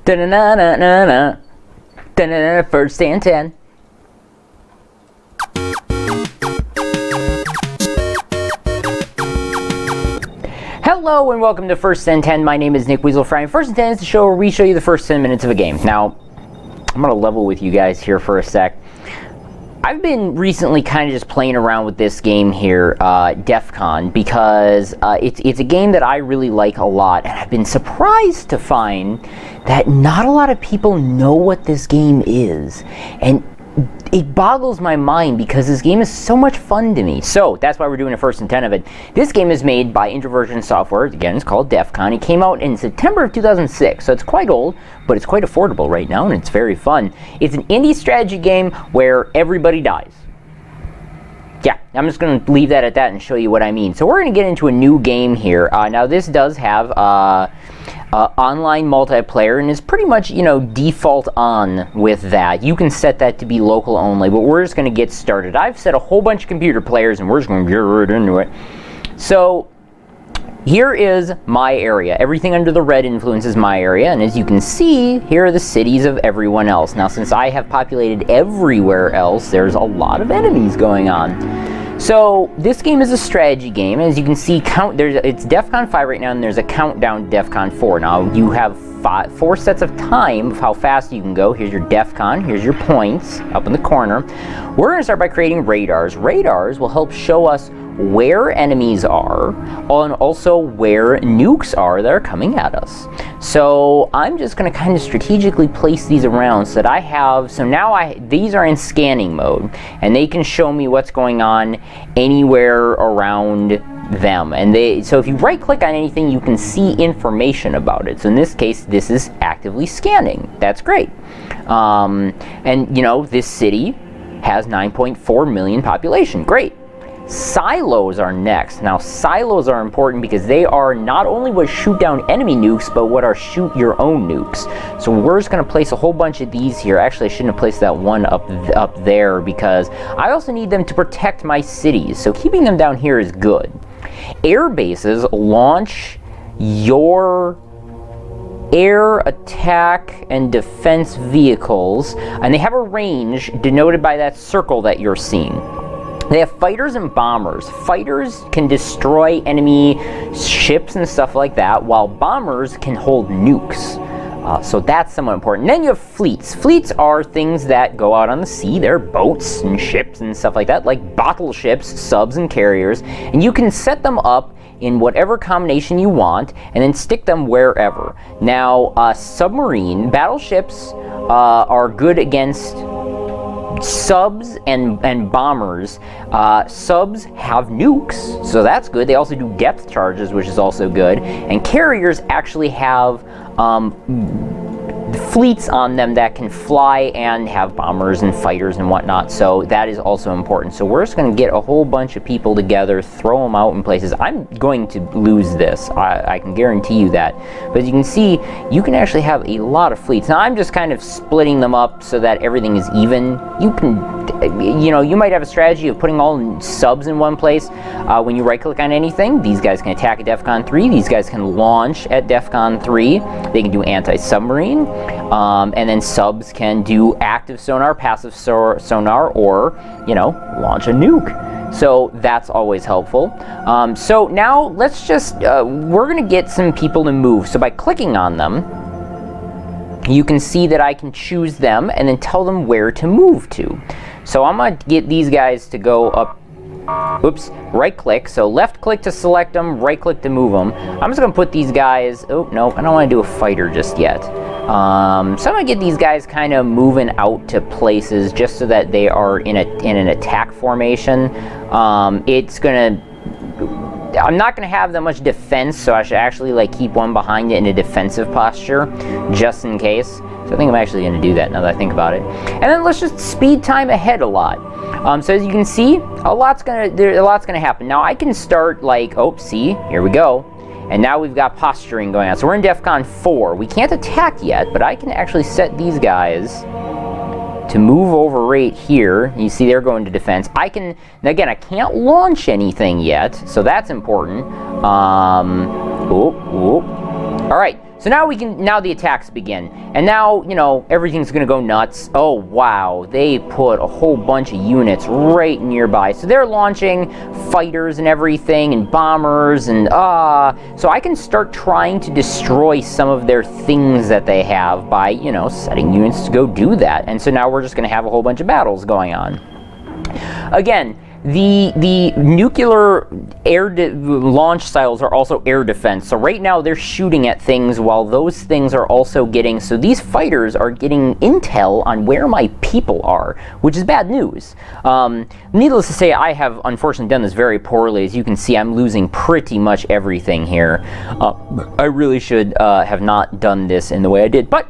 Da-na-na-na-na-na. Da-na-na, first and 10. Hello and welcome to First and 10. My name is Nick Weasel Fry. First and 10 is the show where we show you the first 10 minutes of a game. Now, I'm going to level with you guys here for a sec. I've been recently kind of just playing around with this game here, DEFCON, because it's a game that I really like a lot, and I've been surprised to find that not a lot of people know what this game is, and it boggles my mind because this game is so much fun to me. So that's why we're doing a first and 10 of it. This game is made by Introversion Software. Again, it's called DEFCON. It came out in September of 2006, so it's quite old, but it's quite affordable right now, and it's very fun. It's an indie strategy game where everybody dies. Yeah, I'm just going to leave that at that and show you what I mean. So we're going to get into a new game here. Now this does have online multiplayer and is pretty much, you know, default on with that. You can set that to be local only, but we're just going to get started. I've set a whole bunch of computer players and we're just going to get right into it. So here is my area. Everything under the red influences my area, and as you can see, here are the cities of everyone else. Now, since I have populated everywhere else, there's a lot of enemies going on. So this game is a strategy game. As you can see, it's DEFCON 5 right now, and there's a countdown to DEFCON 4. Now, you have 4 sets of time of how fast you can go. Here's your DEFCON. Here's your points up in the corner. We're going to start by creating radars. Radars will help show us where enemies are, and also where nukes are that are coming at us. So I'm just going to kind of strategically place these around so that I have, so now these are in scanning mode, and they can show me what's going on anywhere around them. And so if you right click on anything, you can see information about it. So in this case, this is actively scanning. That's great. And you know, this city has 9.4 million population. Great. Silos are next. Now, silos are important because they are not only what shoot down enemy nukes, but what are shoot your own nukes. So we're just going to place a whole bunch of these here. Actually, I shouldn't have placed that one up there because I also need them to protect my cities. So keeping them down here is good. Air bases launch your air attack and defense vehicles, and they have a range denoted by that circle that you're seeing. They have fighters and bombers. Fighters can destroy enemy ships and stuff like that, while bombers can hold nukes. So that's somewhat important. And then you have fleets. Fleets are things that go out on the sea. They're boats and ships and stuff like that, like battleships, subs, and carriers. And you can set them up in whatever combination you want, and then stick them wherever. Now, submarine battleships are good against subs and bombers. Subs have nukes, so that's good. They also do depth charges, which is also good. And carriers actually have fleets on them that can fly and have bombers and fighters and whatnot, so that is also important. So we're just going to get a whole bunch of people together, throw them out in places. I'm going to lose this, I can guarantee you that. But as you can see, you can actually have a lot of fleets. Now I'm just kind of splitting them up so that everything is even. You can, you know, you might have a strategy of putting all subs in one place. When you right click on anything, these guys can attack at DEFCON 3, these guys can launch at DEFCON 3, they can do anti-submarine, and then subs can do active sonar, passive sonar, or, you know, launch a nuke. So that's always helpful. So now let's just, we're going to get some people to move. So by clicking on them, you can see that I can choose them and then tell them where to move to. So I'm going to get these guys to go up. Oops, right click. So left click to select them, right click to move them. I'm just going to put these guys, oh no, I don't want to do a fighter just yet. So I'm going to get these guys kind of moving out to places just so that they are in an attack formation. It's going to, I'm not going to have that much defense, so I should actually like keep one behind it in a defensive posture, just in case. So I think I'm actually going to do that now that I think about it. And then let's just speed time ahead a lot. So as you can see, a lot's gonna happen. Now I can start like, oh, see, here we go. And now we've got posturing going on. So we're in DEFCON 4. We can't attack yet, but I can actually set these guys to move over right here. You see they're going to defense. I can, again, I can't launch anything yet, so that's important. All right, So now now the attacks begin. And now, you know, everything's gonna go nuts. Oh, wow, they put a whole bunch of units right nearby. So they're launching fighters and everything, and bombers, and so I can start trying to destroy some of their things that they have by, you know, setting units to go do that. And so now we're just gonna have a whole bunch of battles going on. Again, the nuclear launch styles are also air defense. So right now they're shooting at things while those things are also getting... So these fighters are getting intel on where my people are, which is bad news. Needless to say, I have unfortunately done this very poorly. As you can see, I'm losing pretty much everything here. I really should have not done this in the way I did. But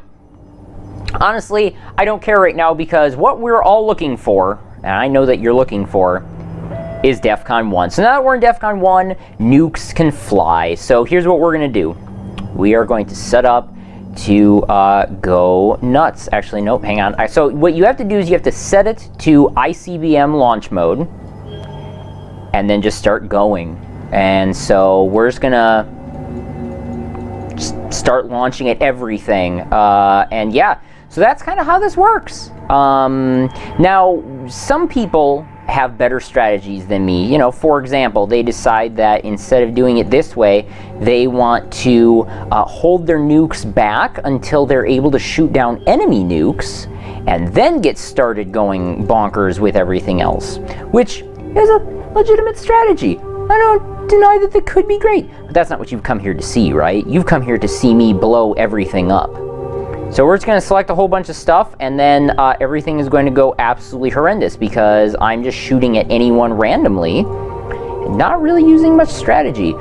honestly, I don't care right now, because what we're all looking for, and I know that you're looking for, is DEFCON 1. So now that we're in DEFCON 1, nukes can fly. So here's what we're going to do. We are going to set up to go nuts. Actually, nope, hang on. So what you have to do is you have to set it to ICBM launch mode, and then just start going. And so we're just going to start launching at everything. And yeah, so that's kind of how this works. Now, some people have better strategies than me. You know, for example, they decide that instead of doing it this way, they want to hold their nukes back until they're able to shoot down enemy nukes, and then get started going bonkers with everything else, which is a legitimate strategy. I don't deny that that could be great, but that's not what you've come here to see, right? You've come here to see me blow everything up. So we're just going to select a whole bunch of stuff, and then everything is going to go absolutely horrendous, because I'm just shooting at anyone randomly and not really using much strategy.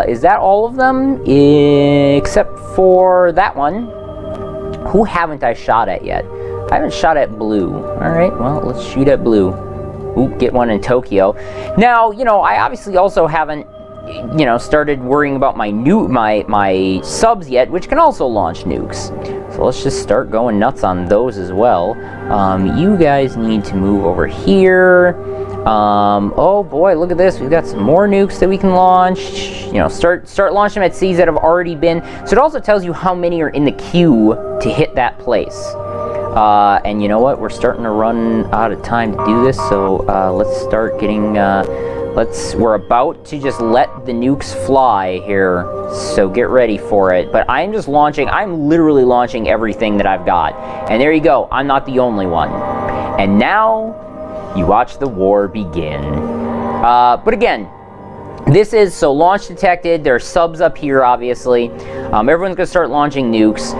Is that all of them? Except for that one. Who haven't I shot at yet? I haven't shot at blue. Alright, well, let's shoot at blue. Ooh, get one in Tokyo. Now, you know, I obviously also haven't, you know, started worrying about my subs yet, which can also launch nukes. So let's just start going nuts on those as well. You guys need to move over here. Oh boy, look at this. We've got some more nukes that we can launch. You know, start launching them at cities that have already been. So it also tells you how many are in the queue to hit that place. And you know what? We're starting to run out of time to do this. So let's start getting... we're about to just let the nukes fly here, so get ready for it. But I'm literally launching everything that I've got. And there you go, I'm not the only one. And now, you watch the war begin. But again, this is, so launch detected, there are subs up here, obviously. Everyone's gonna start launching nukes.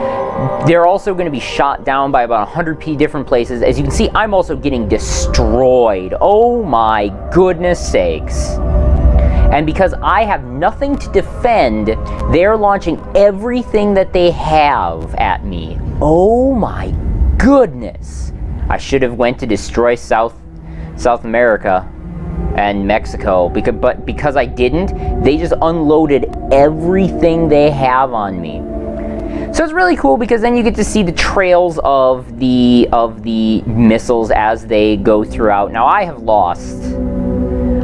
They're also going to be shot down by about 100 different places. As you can see, I'm also getting destroyed. Oh my goodness sakes. And because I have nothing to defend, they're launching everything that they have at me. Oh my goodness. I should have went to destroy South America and Mexico, but because I didn't, they just unloaded everything they have on me. So it's really cool, because then you get to see the trails of the missiles as they go throughout. Now I have lost.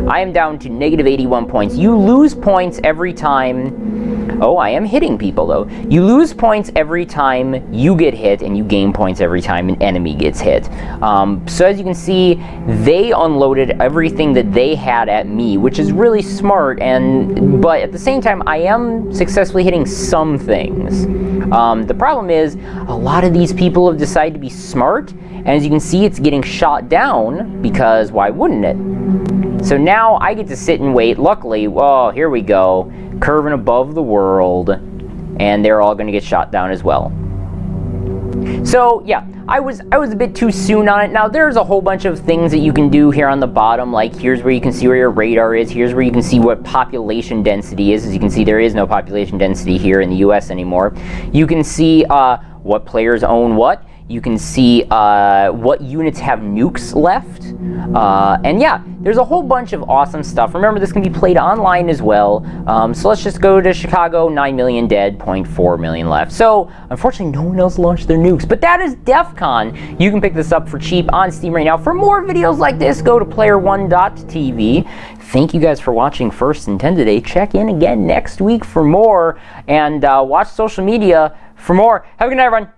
I am down to negative 81 points. You lose points every time... Oh, I am hitting people, though. You lose points every time you get hit, and you gain points every time an enemy gets hit. So as you can see, they unloaded everything that they had at me, which is really smart, but at the same time, I am successfully hitting some things. The problem is, a lot of these people have decided to be smart, and as you can see, it's getting shot down, because why wouldn't it? So now I get to sit and wait. Luckily, well, here we go, curving above the world, and they're all going to get shot down as well. So yeah, I was a bit too soon on it. Now there's a whole bunch of things that you can do here on the bottom, like here's where you can see where your radar is, here's where you can see what population density is. As you can see, there is no population density here in the US anymore. You can see what players own what. You can see what units have nukes left. And yeah, there's a whole bunch of awesome stuff. Remember, this can be played online as well. So let's just go to Chicago, 9 million dead, 0.4 million left. So unfortunately, no one else launched their nukes. But that is DEFCON. You can pick this up for cheap on Steam right now. For more videos like this, go to PlayerWon.tv. Thank you guys for watching First and 10 today. Check in again next week for more. And watch social media for more. Have a good night, everyone.